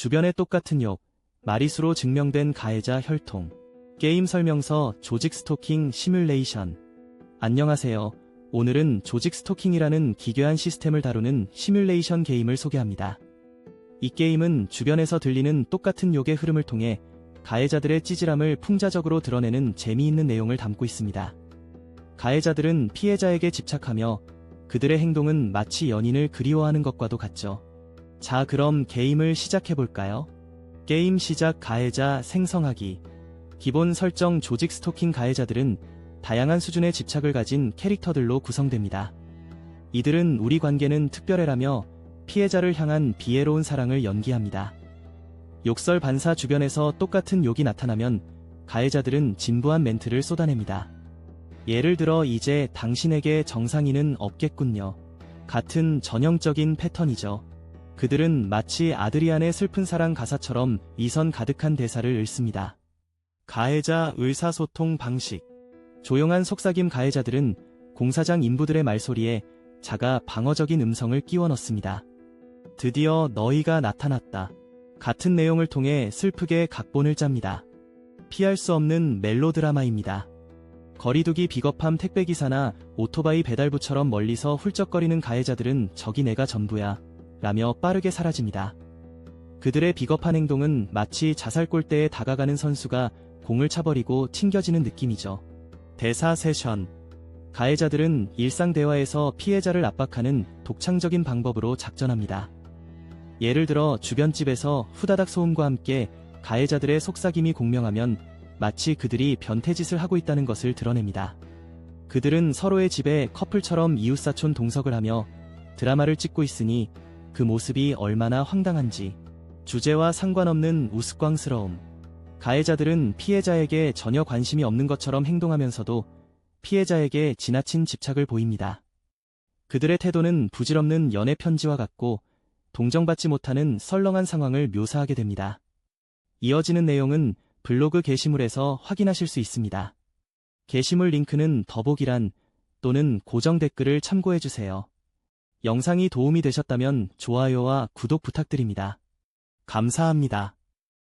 주변의 똑같은 욕, 마리수로 증명된 가해자 혈통, 게임 설명서 조직 스토킹 시뮬레이션. 안녕하세요. 오늘은 조직 스토킹이라는 기괴한 시스템을 다루는 시뮬레이션 게임을 소개합니다. 이 게임은 주변에서 들리는 똑같은 욕의 흐름을 통해 가해자들의 찌질함을 풍자적으로 드러내는 재미있는 내용을 담고 있습니다. 가해자들은 피해자에게 집착하며 그들의 행동은 마치 연인을 그리워하는 것과도 같죠. 자, 그럼 게임을 시작해볼까요? 게임 시작. 가해자 생성하기. 기본 설정. 조직 스토킹 가해자들은 다양한 수준의 집착을 가진 캐릭터들로 구성됩니다. 이들은 우리 관계는 특별해라며 피해자를 향한 비애로운 사랑을 연기합니다. 욕설 반사. 주변에서 똑같은 욕이 나타나면 가해자들은 진부한 멘트를 쏟아냅니다. 예를 들어, 이제 당신에게 정상인은 없겠군요. 같은 전형적인 패턴이죠. 그들은 마치 아드리안의 슬픈 사랑 가사처럼 이선 가득한 대사를 읊습니다. 가해자 의사소통 방식. 조용한 속삭임. 가해자들은 공사장 인부들의 말소리에 자가 방어적인 음성을 끼워 넣습니다. 드디어 너희가 나타났다. 같은 내용을 통해 슬프게 각본을 짭니다. 피할 수 없는 멜로드라마입니다. 거리두기. 비겁함. 택배기사나 오토바이 배달부처럼 멀리서 훌쩍거리는 가해자들은 저기 내가 전부야 라며 빠르게 사라집니다. 그들의 비겁한 행동은 마치 자살 골대에 다가가는 선수가 공을 차버리고 튕겨지는 느낌이죠. 대사 세션. 가해자들은 일상 대화에서 피해자를 압박하는 독창적인 방법으로 작전합니다. 예를 들어, 주변 집에서 후다닥 소음과 함께 가해자들의 속삭임이 공명하면 마치 그들이 변태짓을 하고 있다는 것을 드러냅니다. 그들은 서로의 집에 커플처럼 이웃사촌 동석을 하며 드라마를 찍고 있으니 그 모습이 얼마나 황당한지. 주제와 상관없는 우스꽝스러움. 가해자들은 피해자에게 전혀 관심이 없는 것처럼 행동하면서도 피해자에게 지나친 집착을 보입니다. 그들의 태도는 부질없는 연애 편지와 같고 동정받지 못하는 썰렁한 상황을 묘사하게 됩니다. 이어지는 내용은 블로그 게시물에서 확인하실 수 있습니다. 게시물 링크는 더보기란 또는 고정 댓글을 참고해주세요. 영상이 도움이 되셨다면 좋아요와 구독 부탁드립니다. 감사합니다.